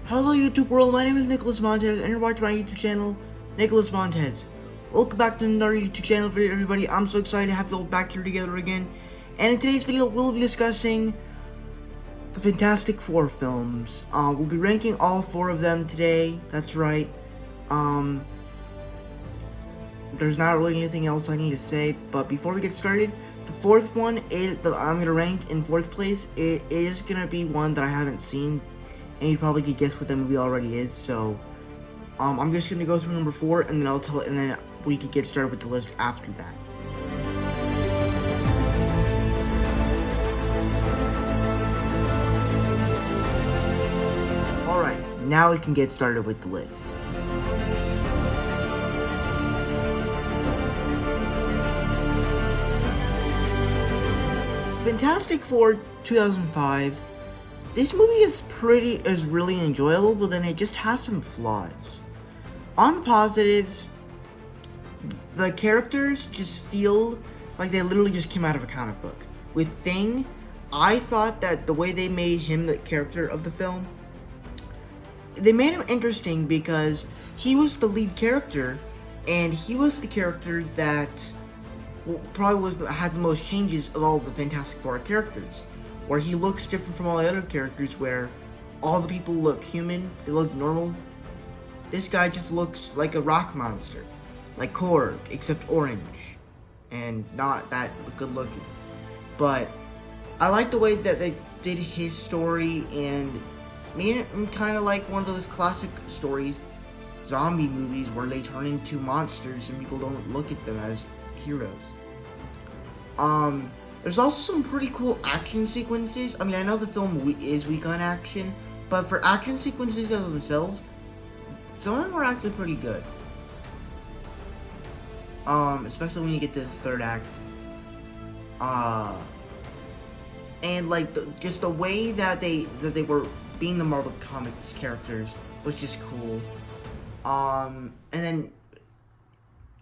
Hello YouTube world, my name is Nicholas Montez and you're watching my YouTube channel, Nicholas Montez. Welcome back to another YouTube channel for everybody. I'm so excited to have you all back here together again. And in today's video, we'll be discussing the Fantastic Four films. We'll be ranking all four of them today, that's right. There's not really anything else I need to say, but before we get started, the fourth one is I'm going to rank in fourth place. It is going to be one that I haven't seen. And you probably could guess what that movie already is, so I'm just gonna go through number 4, and then I'll tell it, and then we can get started with the list after that. Alright, now we can get started with the list. Fantastic Four 2005. This movie is really enjoyable, but then it just has some flaws. On the positives, the characters just feel like they literally just came out of a comic book. With Thing, I thought that the way they made him the character of the film, they made him interesting because he was the lead character, and he was the character that probably had the most changes of all of the Fantastic Four characters. Where he looks different from all the other characters, where all the people look human, they look normal. This guy just looks like a rock monster, like Korg, except orange, and not that good looking. But I like the way that they did his story, and made it kind of like one of those classic stories, zombie movies, where they turn into monsters and people don't look at them as heroes. There's also some pretty cool action sequences. I mean, I know the film is weak on action, but for action sequences of themselves, some of them are actually pretty good. Especially when you get to the third act. And like just the way that they were being the Marvel Comics characters was just cool. And then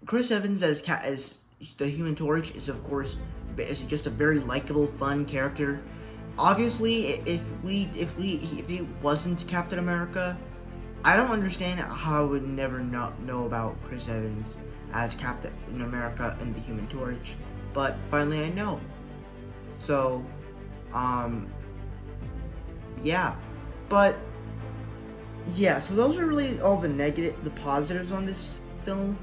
Chris Evans as the Human Torch is of course just a very likable, fun character. Obviously, if he wasn't Captain America, I don't understand how I would never know about Chris Evans as Captain America and the Human Torch. But finally, I know. So, yeah. But yeah. So those are really all the positives on this film.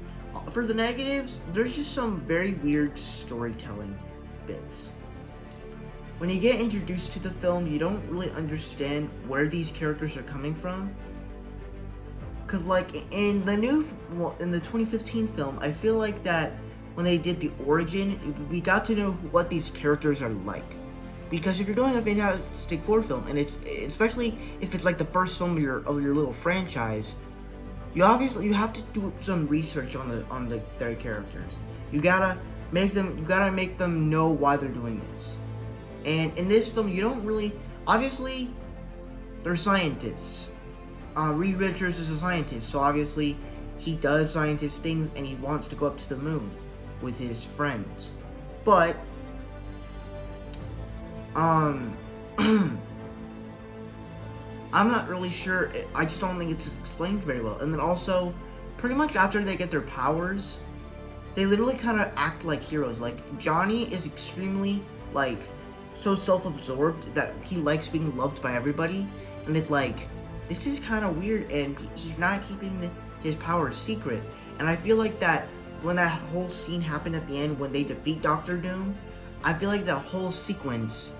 For the negatives, there's just some very weird storytelling bits. When you get introduced to the film, you don't really understand where these characters are coming from. Cause like in the 2015 film, I feel like that when they did the origin, we got to know what these characters are like. Because if you're doing a Fantastic Four film, and especially if it's like the first film of your little franchise, you have to do some research on their characters. You gotta make them know why they're doing this. And in this film, you don't really, obviously, they're scientists. Reed Richards is a scientist, so obviously he does scientist things and he wants to go up to the moon with his friends. But I'm not really sure. I just don't think it's explained very well. And then also, pretty much after they get their powers, they literally kind of act like heroes. Like, Johnny is extremely, like, so self-absorbed that he likes being loved by everybody. And it's like, this is kind of weird, and he's not keeping his powers secret. And I feel like that when that whole scene happened at the end, when they defeat Doctor Doom, I feel like that whole sequence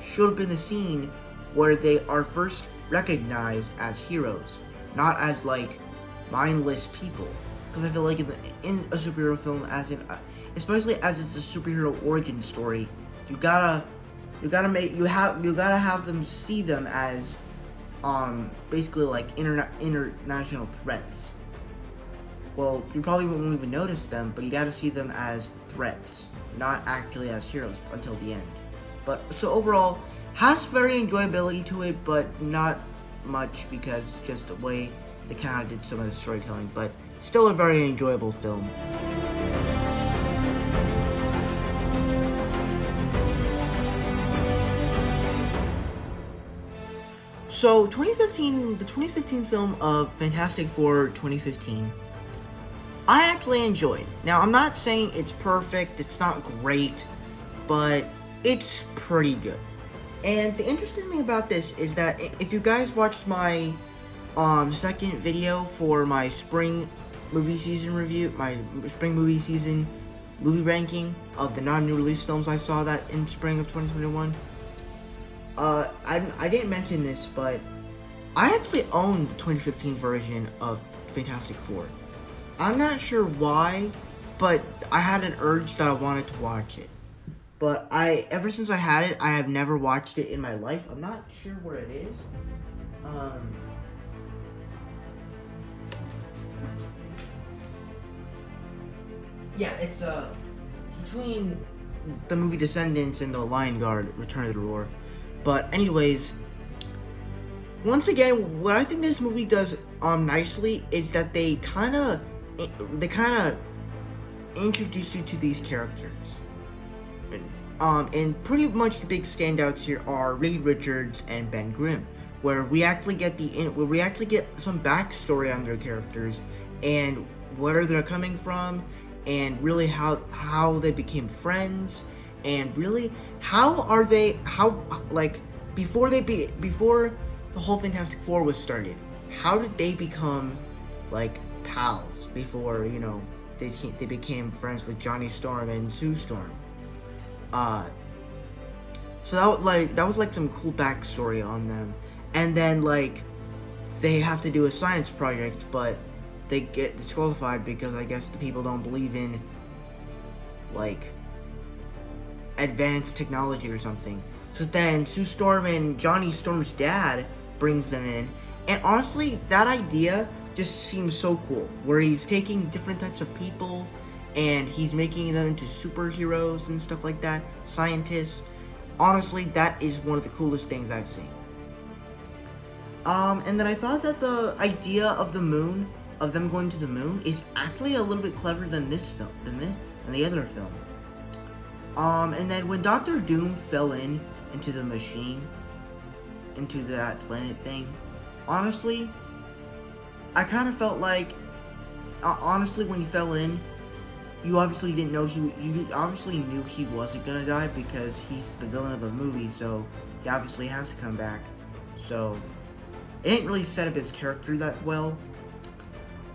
should have been the scene where they are first recognized as heroes, not as like mindless people. Because I feel like in a superhero film, especially as it's a superhero origin story, you gotta have them see them as basically like international threats. Well, you probably won't even notice them, but you gotta see them as threats, not actually as heroes until the end. But so overall, has very enjoyability to it, but not much because just the way they kind of did some of the storytelling. But still a very enjoyable film. So the 2015 film of Fantastic Four 2015, I actually enjoyed. Now, I'm not saying it's perfect, it's not great, but it's pretty good. And the interesting thing about this is that if you guys watched my second video for my spring movie season review, my spring movie season movie ranking of the non-new release films I saw that in spring of 2021, I didn't mention this, but I actually own the 2015 version of Fantastic Four. I'm not sure why, but I had an urge that I wanted to watch it. But ever since I had it, I have never watched it in my life. I'm not sure where it is. Yeah, it's between the movie Descendants and The Lion Guard: Return of the Roar. But anyways, once again, what I think this movie does nicely is that they kind of introduce you to these characters. And pretty much the big standouts here are Reed Richards and Ben Grimm, where we actually get some backstory on their characters and where they're coming from, and really how they became friends, and really before the whole Fantastic Four was started, how did they become like pals before they became friends with Johnny Storm and Sue Storm. So that was like some cool backstory on them. And then like they have to do a science project, but they get disqualified because I guess the people don't believe in like advanced technology or something. So then Sue Storm and Johnny Storm's dad brings them in, and honestly that idea just seems so cool, where he's taking different types of people and he's making them into superheroes and stuff like that, scientists. Honestly, that is one of the coolest things I've seen. And then I thought that the idea of the moon, of them going to the moon, is actually a little bit cleverer than this film, than the other film. And then when Doctor Doom fell into the machine, into that planet thing, honestly, I kind of felt like, when he fell in, you obviously didn't know you obviously knew he wasn't gonna die because he's the villain of the movie, so he obviously has to come back. So it didn't really set up his character that well.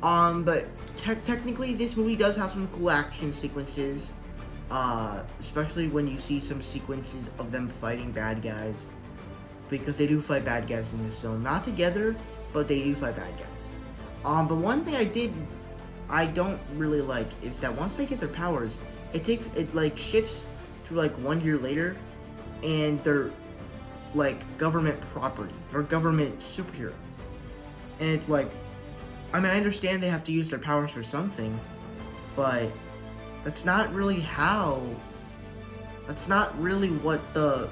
But technically this movie does have some cool action sequences, especially when you see some sequences of them fighting bad guys, because they do fight bad guys in this film, not together, but they do fight bad guys. But one thing I don't really like is that once they get their powers, it like shifts to like 1 year later, and they're like government property. They're government superheroes. And it's like, I mean, I understand they have to use their powers for something, but that's not really what the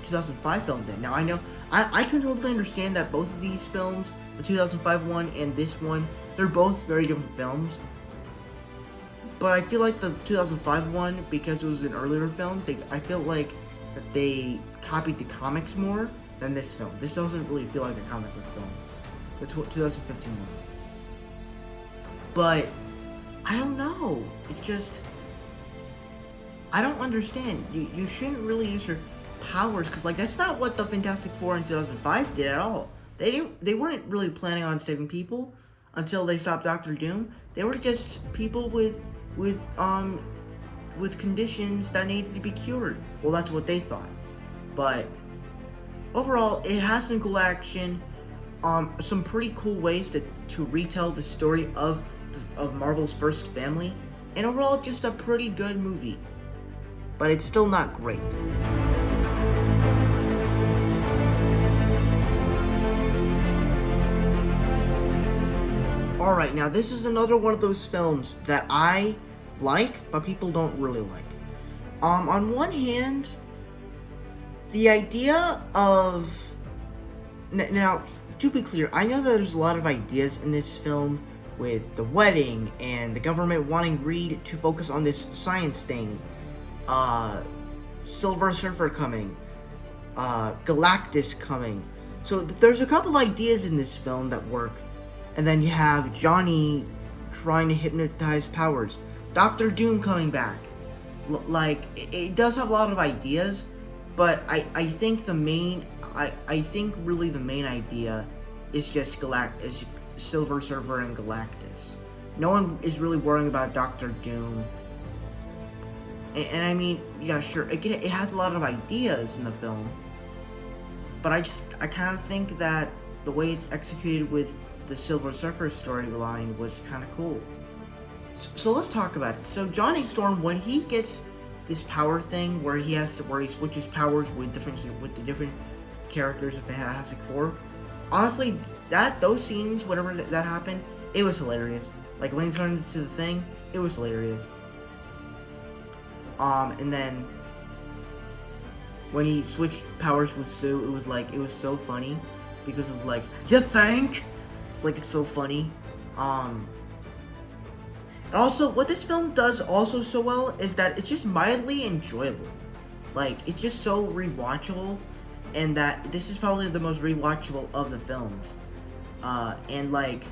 2005 film did. Now I know, I can totally understand that both of these films, the 2005 one and this one, they're both very different films. But I feel like the 2005 one, because it was an earlier film, I feel like that they copied the comics more than this film. This doesn't really feel like a comic book film, the 2015 one. But I don't know. It's just, I don't understand. You shouldn't really use your powers, because like that's not what the Fantastic Four in 2005 did at all. They weren't really planning on saving people until they stopped Doctor Doom. They were just people with conditions that needed to be cured. Well, that's what they thought. But overall, it has some cool action. some pretty cool ways to retell the story of Marvel's first family, and overall just a pretty good movie. But it's still not great. Alright, now this is another one of those films that I like, but people don't really like. On one hand, the idea of... Now, to be clear, I know that there's a lot of ideas in this film with the wedding and the government wanting Reed to focus on this science thing, Silver Surfer coming, Galactus coming. So there's a couple ideas in this film that work. And then you have Johnny trying to hypnotize Powers, Doctor Doom coming back. It does have a lot of ideas, but I think I think really the main idea is just is Silver Surfer and Galactus. No one is really worrying about Doctor Doom. And I mean, yeah, sure, it has a lot of ideas in the film, but I kind of think that the way it's executed with the Silver Surfer storyline was kind of cool. So let's talk about it. So Johnny Storm, when he gets this power thing where he switches powers with the different characters of Fantastic Four, honestly, those scenes, whatever that happened, it was hilarious. Like when he turned into the thing, it was hilarious. And then when he switched powers with Sue, it was so funny because it was like, you think? It's so funny. And also, what this film does also so well is that it's just mildly enjoyable. Like, it's just so rewatchable, and that this is probably the most rewatchable of the films. And like,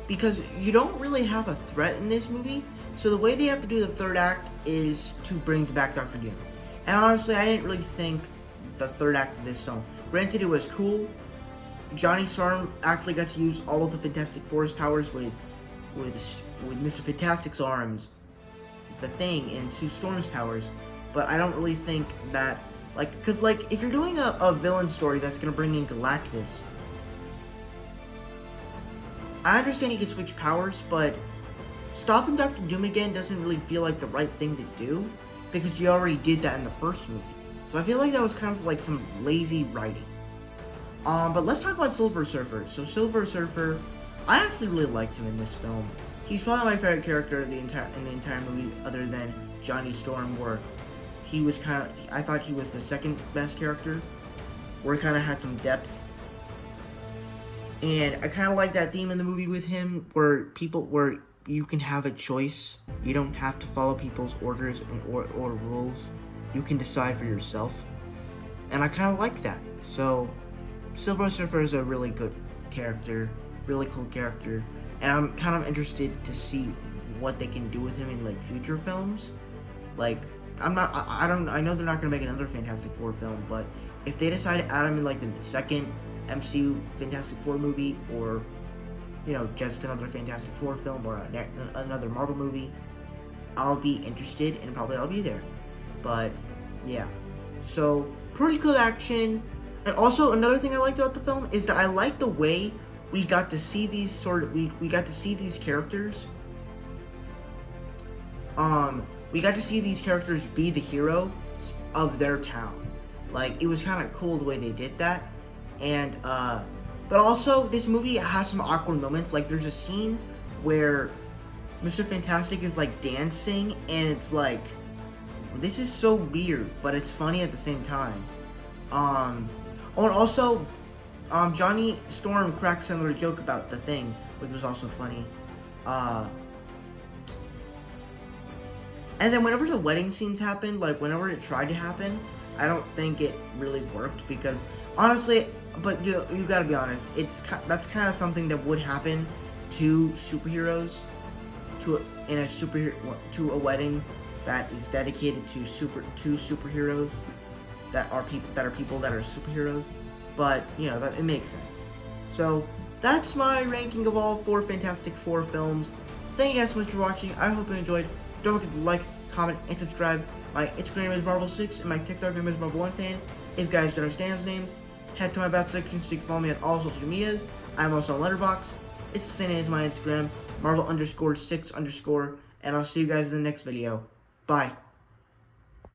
because you don't really have a threat in this movie, so the way they have to do the third act is to bring back Doctor Doom. And honestly, I didn't really think the third act of this film. Granted, it was cool. Johnny Storm actually got to use all of the Fantastic Four's powers with Mr. Fantastic's arms, the Thing, and Sue Storm's powers. But I don't really think that, because if you're doing a villain story that's gonna bring in Galactus, I understand he can switch powers, but stopping Doctor Doom again doesn't really feel like the right thing to do, because you already did that in the first movie. So I feel like that was kind of like some lazy writing. But let's talk about Silver Surfer. So Silver Surfer, I actually really liked him in this film. He's probably my favorite character in the entire movie, other than Johnny Storm, where he was I thought he was the second best character, where he kind of had some depth. And I kind of like that theme in the movie with him, where you can have a choice. You don't have to follow people's orders or rules. You can decide for yourself. And I kind of like that. So Silver Surfer is a really good character, really cool character, and I'm kind of interested to see what they can do with him in future films. I know they're not gonna make another Fantastic Four film, but if they decide to add him in the second MCU Fantastic Four movie, or just another Fantastic Four film, or another Marvel movie, I'll be interested, and probably I'll be there. But yeah, so pretty good action. And also another thing I liked about the film is that I liked the way we got to see these we got to see these characters. We got to see these characters be the hero of their town. It was kind of cool the way they did that. And but also this movie has some awkward moments. There's a scene where Mr. Fantastic is dancing, and it's this is so weird, but it's funny at the same time. Oh, and also, Johnny Storm cracks another joke about the Thing, which was also funny. And then whenever the wedding scenes happen, whenever it tried to happen, I don't think it really worked, because honestly, but you gotta be honest, that's kind of something that would happen to superheroes, to a wedding that is dedicated to superheroes that are people that are superheroes. But that it makes sense. So that's my ranking of all 4 Fantastic Four films. Thank you guys so much for watching. I hope you enjoyed. Don't forget to like, comment, and subscribe. My Instagram is Marvel6 and my TikTok name is Marvel1Fan. If you guys don't understand those names, head to my about section so you can follow me on all social medias. I'm also on Letterboxd. It's the same name as my Instagram, Marvel_6_, and I'll see you guys in the next video. Bye.